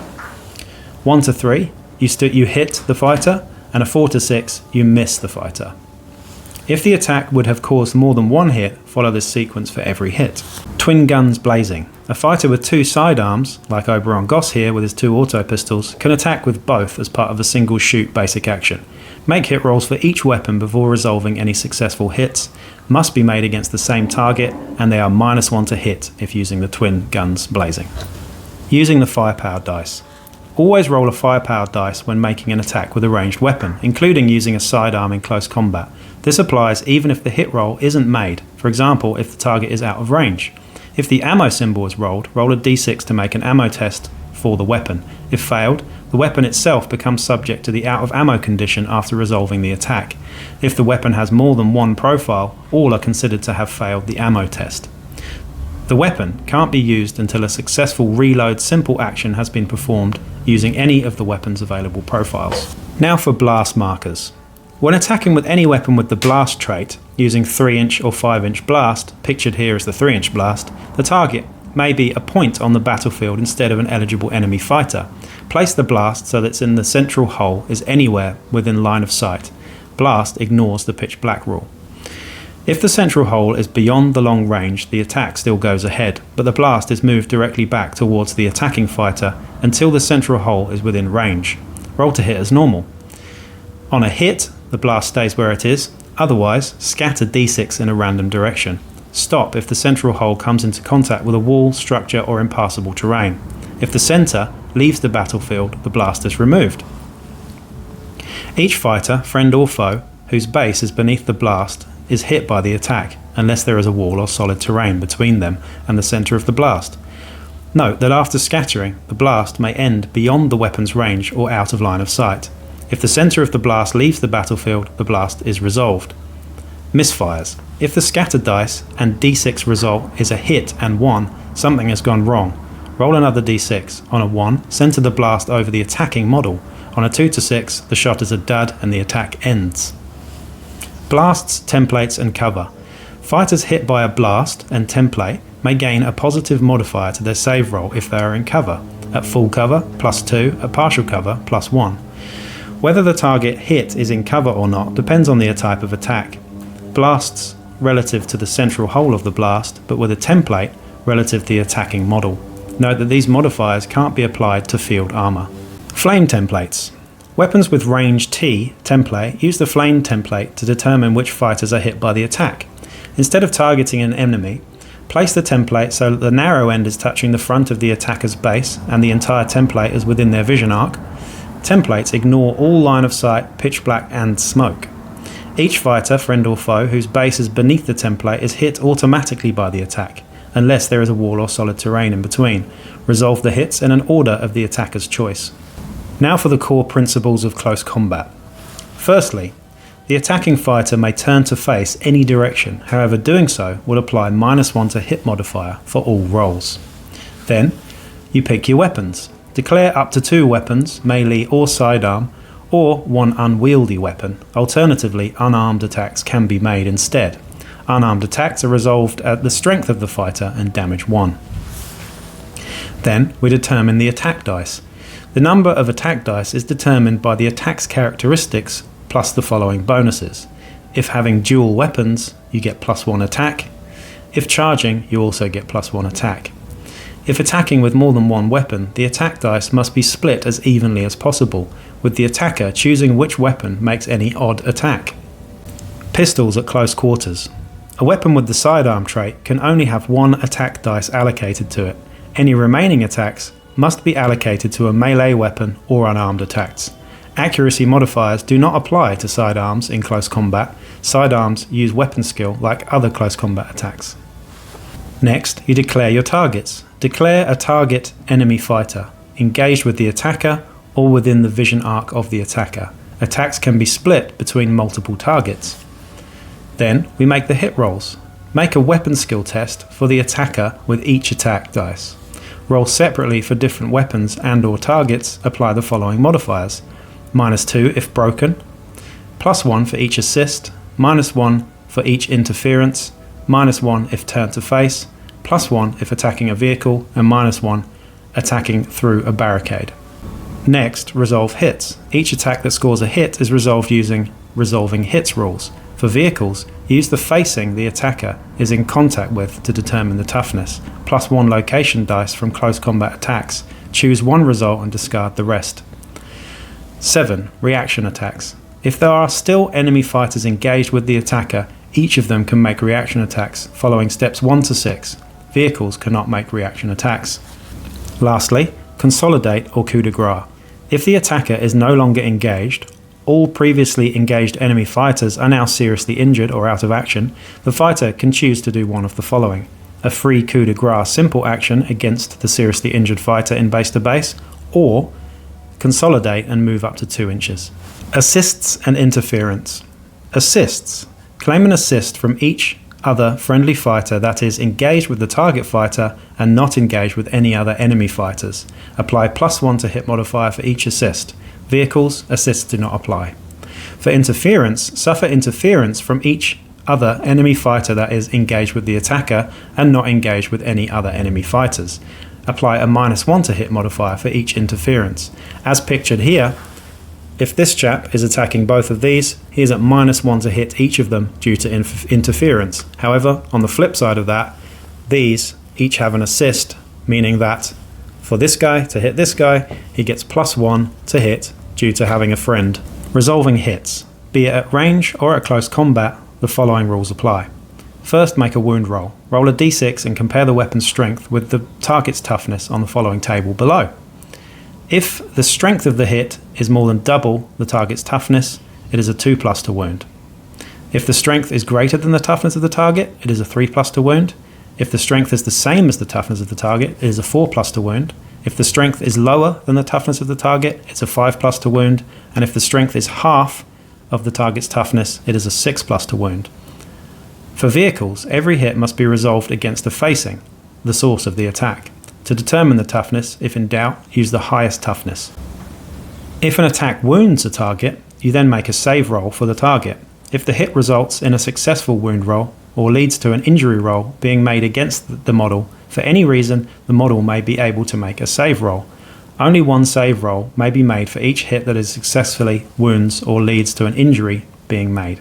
[SPEAKER 1] 1 to 3, you hit the fighter, and a 4 to 6, you miss the fighter. If the attack would have caused more than 1 hit, follow this sequence for every hit. Twin guns blazing. A fighter with 2 sidearms, like Oberon Goss here with his 2 auto pistols, can attack with both as part of a single shoot basic action. Make hit rolls for each weapon before resolving any successful hits, must be made against the same target, and they are -1 to hit if using the twin guns blazing. Using the firepower dice. Always roll a firepower dice when making an attack with a ranged weapon, including using a sidearm in close combat. This applies even if the hit roll isn't made, for example if the target is out of range. If the ammo symbol is rolled, roll a d6 to make an ammo test for the weapon. If failed, the weapon itself becomes subject to the out of ammo condition after resolving the attack. If the weapon has more than 1 profile, all are considered to have failed the ammo test. The weapon can't be used until a successful reload simple action has been performed using any of the weapon's available profiles. Now for blast markers. When attacking with any weapon with the blast trait, using 3-inch or 5-inch blast, pictured here as the 3-inch blast, the target may be a point on the battlefield instead of an eligible enemy fighter. Place the blast so that it's in the central hole is anywhere within line of sight. Blast ignores the pitch black rule. If the central hole is beyond the long range, the attack still goes ahead, but the blast is moved directly back towards the attacking fighter until the central hole is within range. Roll to hit as normal. On a hit, the blast stays where it is, otherwise scatter d6 in a random direction. Stop if the central hole comes into contact with a wall, structure or impassable terrain. If the centre leaves the battlefield, the blast is removed. Each fighter, friend or foe, whose base is beneath the blast is hit by the attack, unless there is a wall or solid terrain between them and the centre of the blast. Note that after scattering, the blast may end beyond the weapon's range or out of line of sight. If the centre of the blast leaves the battlefield, the blast is resolved. Misfires. If the scattered dice and d6 result is a hit and 1, something has gone wrong. Roll another d6. On a 1, centre the blast over the attacking model. On a 2 to 6, the shot is a dud and the attack ends. Blasts, templates and cover. Fighters hit by a blast and template may gain a positive modifier to their save roll if they are in cover. At full cover, +2, at partial cover, +1. Whether the target hit is in cover or not depends on the type of attack. Blasts relative to the central hole of the blast, but with a template relative to the attacking model. Note that these modifiers can't be applied to field armour. Flame templates. Weapons with range T template use the flame template to determine which fighters are hit by the attack. Instead of targeting an enemy, place the template so that the narrow end is touching the front of the attacker's base and the entire template is within their vision arc. Templates ignore all line of sight, pitch black and smoke. Each fighter, friend or foe, whose base is beneath the template is hit automatically by the attack, unless there is a wall or solid terrain in between. Resolve the hits in an order of the attacker's choice. Now for the core principles of close combat. Firstly, the attacking fighter may turn to face any direction, however doing so will apply -1 to hit modifier for all rolls. Then, you pick your weapons. Declare up to 2 weapons, melee or sidearm, or 1 unwieldy weapon. Alternatively, unarmed attacks can be made instead. Unarmed attacks are resolved at the strength of the fighter and damage 1. Then, we determine the attack dice. The number of attack dice is determined by the attack's characteristics plus the following bonuses. If having dual weapons, you get +1 attack. If charging, you also get +1 attack. If attacking with more than 1 weapon, the attack dice must be split as evenly as possible, with the attacker choosing which weapon makes any odd attack. Pistols at close quarters. A weapon with the sidearm trait can only have 1 attack dice allocated to it. Any remaining attacks must be allocated to a melee weapon or unarmed attacks. Accuracy modifiers do not apply to sidearms in close combat. Sidearms use weapon skill like other close combat attacks. Next, you declare your targets. Declare a target enemy fighter, engaged with the attacker or within the vision arc of the attacker. Attacks can be split between multiple targets. Then, we make the hit rolls. Make a weapon skill test for the attacker with each attack dice. Roll separately for different weapons and or targets. Apply the following modifiers. -2 if broken, +1 for each assist, -1 for each interference, -1 if turned to face, +1 if attacking a vehicle, and -1 attacking through a barricade. Next, resolve hits. Each attack that scores a hit is resolved using resolving hits rules. For vehicles, use the facing the attacker is in contact with to determine the toughness, +1 location dice from close combat attacks. Choose 1 result and discard the rest. 7. Reaction attacks. If there are still enemy fighters engaged with the attacker, each of them can make reaction attacks following steps 1 to 6. Vehicles cannot make reaction attacks. Lastly, consolidate or coup de grace. If the attacker is no longer engaged, all previously engaged enemy fighters are now seriously injured or out of action, the fighter can choose to do one of the following: a free coup de grace simple action against the seriously injured fighter in base to base, or consolidate and move up to 2 inches. Assists and interference. Assists. Claim an assist from each other friendly fighter that is engaged with the target fighter and not engaged with any other enemy fighters. Apply +1 to hit modifier for each assist. Vehicles, assists do not apply. For interference, suffer interference from each other enemy fighter that is engaged with the attacker and not engaged with any other enemy fighters. Apply a -1 to hit modifier for each interference. As pictured here, if this chap is attacking both of these, he is at -1 to hit each of them due to interference. However, on the flip side of that, these each have an assist, meaning that for this guy to hit this guy, he gets +1 to hit due to having a friend. Resolving hits. Be it at range or at close combat, the following rules apply. First, make a wound roll. Roll a d6 and compare the weapon's strength with the target's toughness on the following table below. If the strength of the hit is more than double the target's toughness, it is a 2+ to wound. If the strength is greater than the toughness of the target, it is a 3+ to wound. If the strength is the same as the toughness of the target, it is a 4+ to wound. If the strength is lower than the toughness of the target, it's a 5+ to wound. And if the strength is half of the target's toughness, it is a 6+ to wound. For vehicles, every hit must be resolved against the facing, the source of the attack. To determine the toughness, if in doubt, use the highest toughness. If an attack wounds a target, you then make a save roll for the target. If the hit results in a successful wound roll, or leads to an injury roll being made against the model, for any reason, the model may be able to make a save roll. Only 1 save roll may be made for each hit that is successfully wounds or leads to an injury being made.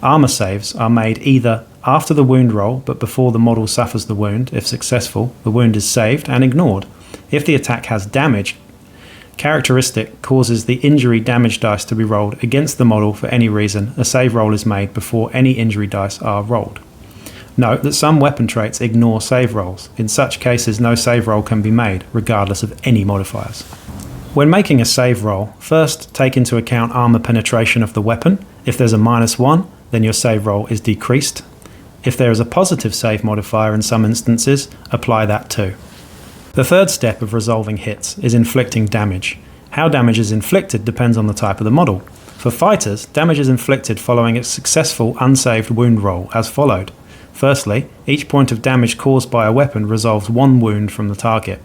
[SPEAKER 1] Armor saves are made either after the wound roll but before the model suffers the wound. If successful, the wound is saved and ignored. If the attack has damage characteristic causes the injury damage dice to be rolled against the model for any reason, a save roll is made before any injury dice are rolled. Note that some weapon traits ignore save rolls. In such cases, no save roll can be made, regardless of any modifiers. When making a save roll, first take into account armor penetration of the weapon. If there's a -1, then your save roll is decreased. If there is a positive save modifier in some instances, apply that too. The third step of resolving hits is inflicting damage. How damage is inflicted depends on the type of the model. For fighters, damage is inflicted following a successful unsaved wound roll, as followed. Firstly, each point of damage caused by a weapon resolves 1 wound from the target.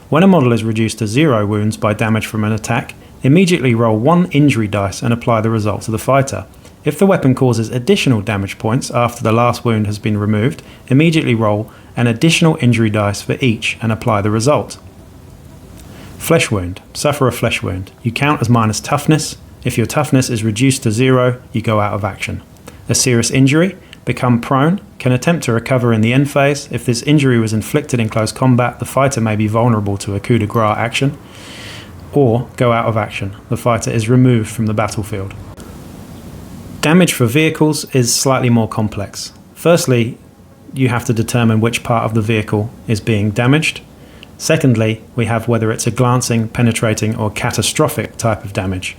[SPEAKER 1] When a model is reduced to 0 wounds by damage from an attack, immediately roll 1 injury dice and apply the result to the fighter. If the weapon causes additional damage points after the last wound has been removed, immediately roll an additional injury dice for each and apply the result. Flesh wound. Suffer a flesh wound. You count as minus toughness. If your toughness is reduced to 0, you go out of action. A serious injury. Become prone. Can attempt to recover in the end phase. If this injury was inflicted in close combat, the fighter may be vulnerable to a coup de grace action. Or go out of action. The fighter is removed from the battlefield. Damage for vehicles is slightly more complex. Firstly, you have to determine which part of the vehicle is being damaged. Secondly, we have whether it's a glancing, penetrating, or catastrophic type of damage.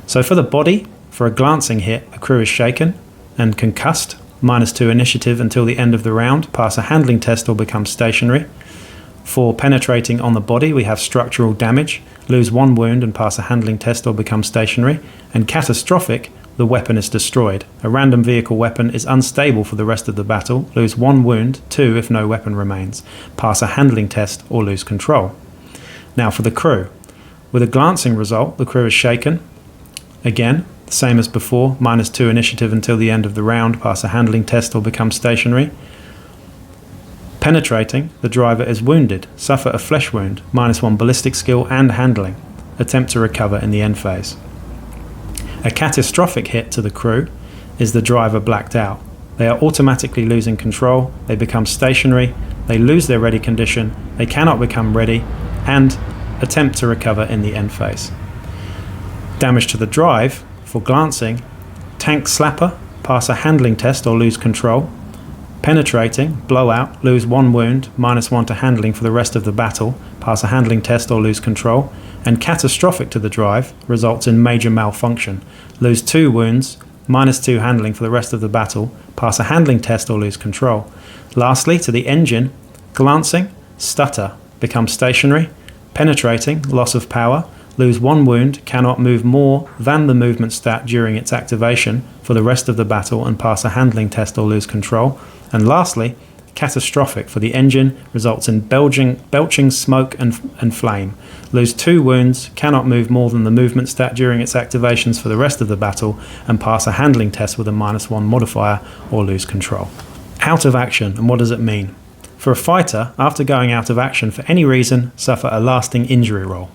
[SPEAKER 1] So for the body, for a glancing hit, the crew is shaken and concussed, -2 initiative until the end of the round, pass a handling test or become stationary. For penetrating on the body, we have structural damage, lose 1 wound and pass a handling test or become stationary. And catastrophic, the weapon is destroyed. A random vehicle weapon is unstable for the rest of the battle, lose 1 wound, 2 if no weapon remains, pass a handling test or lose control. Now for the crew. With a glancing result, the crew is shaken. Again, the same as before, -2 initiative until the end of the round, pass a handling test or become stationary. Penetrating, the driver is wounded, suffer a flesh wound, -1 ballistic skill and handling, attempt to recover in the end phase. A catastrophic hit to the crew is the driver blacked out. They are automatically losing control, they become stationary, they lose their ready condition, they cannot become ready, and attempt to recover in the end phase. Damage to the drive, for glancing, tank slapper, pass a handling test or lose control. Penetrating, blowout, lose 1 wound, -1 to handling for the rest of the battle, pass a handling test or lose control. And catastrophic to the drive results in major malfunction, lose 2 wounds, -2 handling for the rest of the battle, pass a handling test or lose control. Lastly, to the engine, glancing, stutter, become stationary. Penetrating, loss of power, lose 1 wound, cannot move more than the movement stat during its activation for the rest of the battle and pass a handling test or lose control. And lastly, catastrophic for the engine results in belching smoke and flame. Lose 2 wounds, cannot move more than the movement stat during its activations for the rest of the battle and pass a handling test with a -1 modifier or lose control. Out of action, and what does it mean? For a fighter, after going out of action for any reason, suffer a lasting injury roll.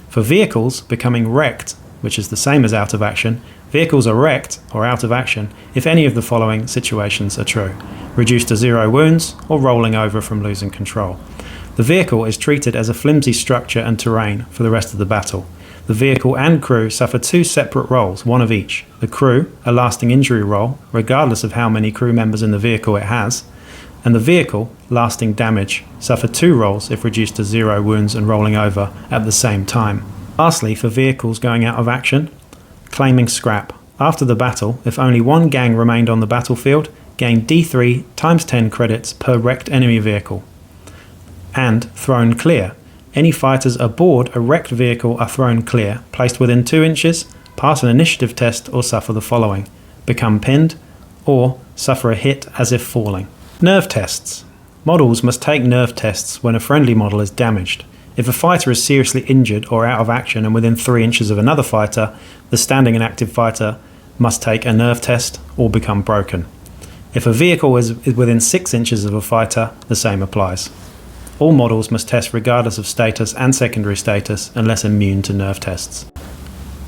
[SPEAKER 1] For vehicles, becoming wrecked, which is the same as out of action, vehicles are wrecked or out of action if any of the following situations are true. Reduced to 0 wounds or rolling over from losing control. The vehicle is treated as a flimsy structure and terrain for the rest of the battle. The vehicle and crew suffer 2 separate rolls, 1 of each. The crew, a lasting injury roll, regardless of how many crew members in the vehicle it has, and the vehicle, lasting damage, suffer 2 rolls if reduced to 0 wounds and rolling over at the same time. Lastly, for vehicles going out of action, claiming scrap. After the battle, if only 1 gang remained on the battlefield, gain D3 times 10 credits per wrecked enemy vehicle. And thrown clear. Any fighters aboard a wrecked vehicle are thrown clear, placed within 2 inches, pass an initiative test or suffer the following: become pinned or suffer a hit as if falling. Nerve tests. Models must take nerve tests when a friendly model is damaged. If a fighter is seriously injured or out of action and within 3 inches of another fighter, the standing and active fighter must take a nerve test or become broken. If a vehicle is within 6 inches of a fighter, the same applies. All models must test regardless of status and secondary status unless immune to nerve tests.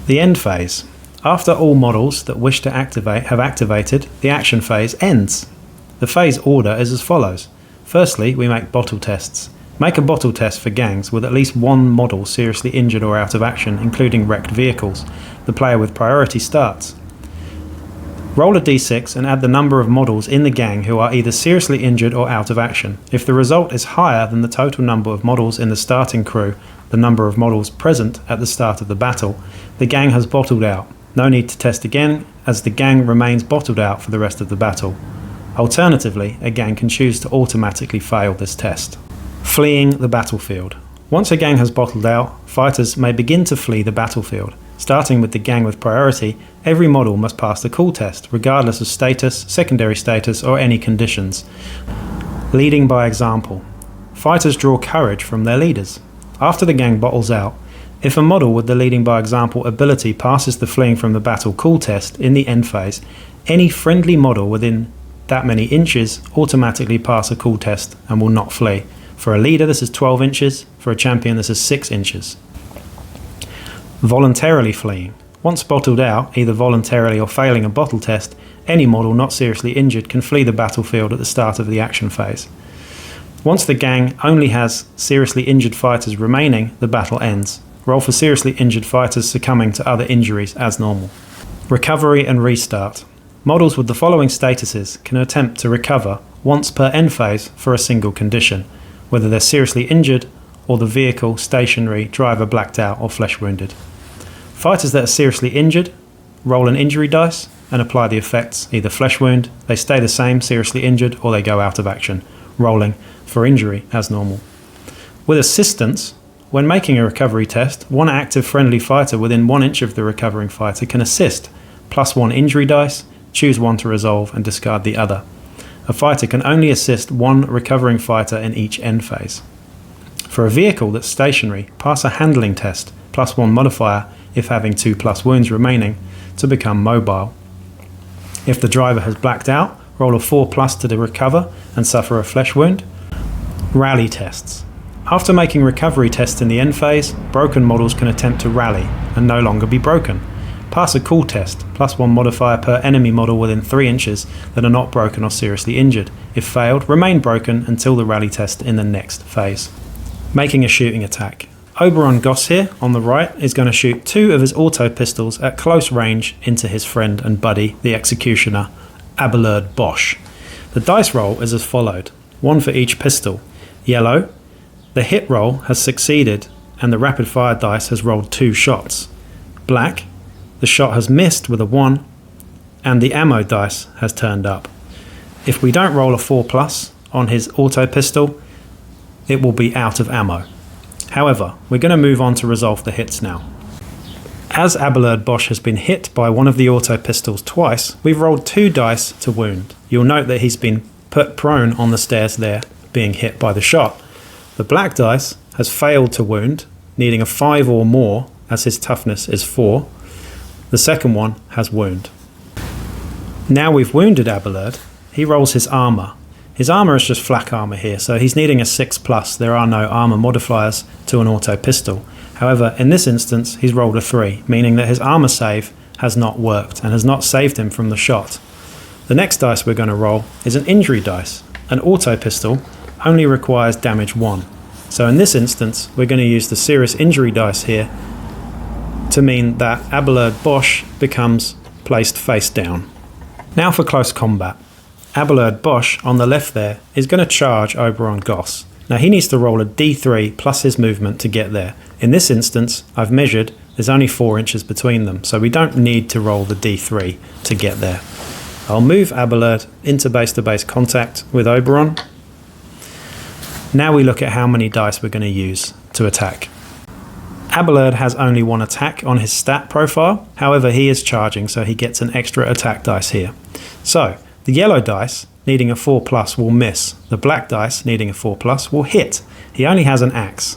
[SPEAKER 1] The end phase. After all models that wish to activate have activated, the action phase ends. The phase order is as follows. Firstly, we make bottle tests. Make a bottle test for gangs with at least one model seriously injured or out of action, including wrecked vehicles. The player with priority starts. Roll a d6 and add the number of models in the gang who are either seriously injured or out of action. If the result is higher than the total number of models in the starting crew, the number of models present at the start of the battle, the gang has bottled out. No need to test again, as the gang remains bottled out for the rest of the battle. Alternatively, a gang can choose to automatically fail this test. Fleeing the battlefield. Once a gang has bottled out, fighters may begin to flee the battlefield. Starting with the gang with priority, every model must pass the cool test, regardless of status, secondary status, or any conditions. Leading by example. Fighters draw courage from their leaders. After the gang bottles out, if a model with the leading by example ability passes the fleeing from the battle cool test in the end phase, any friendly model within that many inches automatically pass a cool test and will not flee. For a leader, this is 12 inches. For a champion, this is 6 inches. Voluntarily fleeing. Once bottled out, either voluntarily or failing a bottle test, any model not seriously injured can flee the battlefield at the start of the action phase. Once the gang only has seriously injured fighters remaining, the battle ends. Roll for seriously injured fighters succumbing to other injuries as normal. Recovery and restart. Models with the following statuses can attempt to recover once per end phase for a single condition, whether they're seriously injured or the vehicle, stationary, driver blacked out or flesh wounded. Fighters that are seriously injured roll an injury dice and apply the effects, either flesh wound, they stay the same, seriously injured, or they go out of action, rolling for injury as normal. With assistance, when making a recovery test, one active friendly fighter within 1 inch of the recovering fighter can assist, +1 injury dice, choose one to resolve and discard the other. A fighter can only assist one recovering fighter in each end phase. For a vehicle that's stationary, pass a handling test, +1 modifier if having 2+ wounds remaining, to become mobile. If the driver has blacked out, roll a 4+ to recover and suffer a flesh wound. Rally tests. After making recovery tests in the end phase, broken models can attempt to rally and no longer be broken. Pass a cool test, +1 modifier per enemy model within 3 inches that are not broken or seriously injured. If failed, remain broken until the rally test in the next phase. Making a shooting attack. Oberon Goss here, on the right, is going to shoot 2 of his auto pistols at close range into his friend and buddy, the executioner, Abelard Bosch. The dice roll is as followed, 1 for each pistol. Yellow, the hit roll has succeeded and the rapid fire dice has rolled 2 shots. Black, the shot has missed with a 1 and the ammo dice has turned up. If we don't roll a 4+ on his auto pistol, it will be out of ammo. However, we're going to move on to resolve the hits now. As Abelard Bosch has been hit by one of the auto pistols twice, we've rolled 2 dice to wound. You'll note that he's been put prone on the stairs there, being hit by the shot. The black dice has failed to wound, needing a 5 or more as his toughness is 4. The second one has wound. Now we've wounded Abelard, he rolls his armour. His armour is just flak armour here, so he's needing a 6+. There are no armour modifiers to an auto pistol. However, in this instance, he's rolled a 3, meaning that his armour save has not worked and has not saved him from the shot. The next dice we're going to roll is an injury dice. An auto pistol only requires damage 1. So in this instance, we're going to use the serious injury dice here to mean that Abelard Bosch becomes placed face down. Now for close combat. Abelard Bosch on the left there is going to charge Oberon Goss. Now he needs to roll a d3 plus his movement to get there. In this instance, I've measured, there's only 4 inches between them, so we don't need to roll the d3 to get there. I'll move Abelard into base-to-base contact with Oberon. Now we look at how many dice we're going to use to attack. Abelard has only 1 attack on his stat profile, however he is charging, so he gets an extra attack dice here. So, the yellow dice, needing a 4+, will miss. The black dice, needing a 4+, will hit. He only has an axe.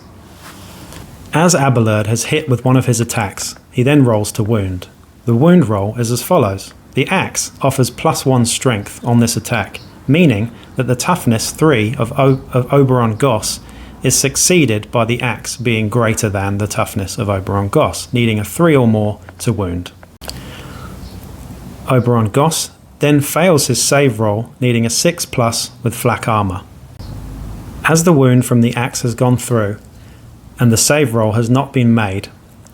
[SPEAKER 1] As Abelard has hit with one of his attacks, he then rolls to wound. The wound roll is as follows. The axe offers +1 strength on this attack, meaning that the toughness 3 of Oberon Goss is succeeded by the axe being greater than the toughness of Oberon Goss, needing a 3 or more to wound. Oberon Goss then fails his save roll, needing a 6+ with flak armor. As the wound from the axe has gone through and the save roll has not been made,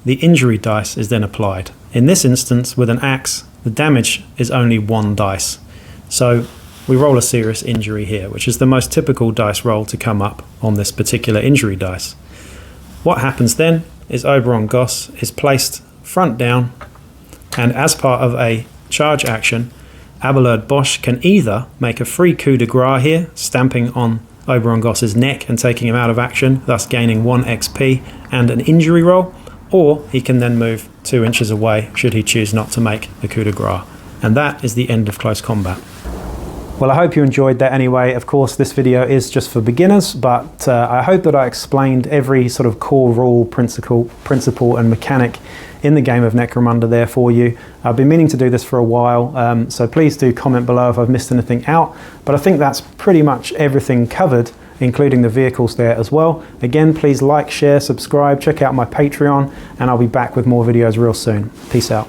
[SPEAKER 1] the injury dice is then applied. In this instance, with an axe, the damage is only 1 dice. So we roll a serious injury here, which is the most typical dice roll to come up on this particular injury dice. What happens then is Oberon Goss is placed front down, and as part of a charge action, Abelard Bosch can either make a free coup de grace here, stamping on Oberon Goss's neck and taking him out of action, thus gaining 1 XP and an injury roll, or he can then move 2 inches away should he choose not to make the coup de grace. And that is the end of close combat. Well, I hope you enjoyed that anyway. Of course, this video is just for beginners, but I hope that I explained every sort of core rule, principle and mechanic in the game of Necromunda there for you. I've been meaning to do this for a while, so please do comment below if I've missed anything out. But I think that's pretty much everything covered, including the vehicles there as well. Again, please like, share, subscribe, check out my Patreon, and I'll be back with more videos real soon. Peace out.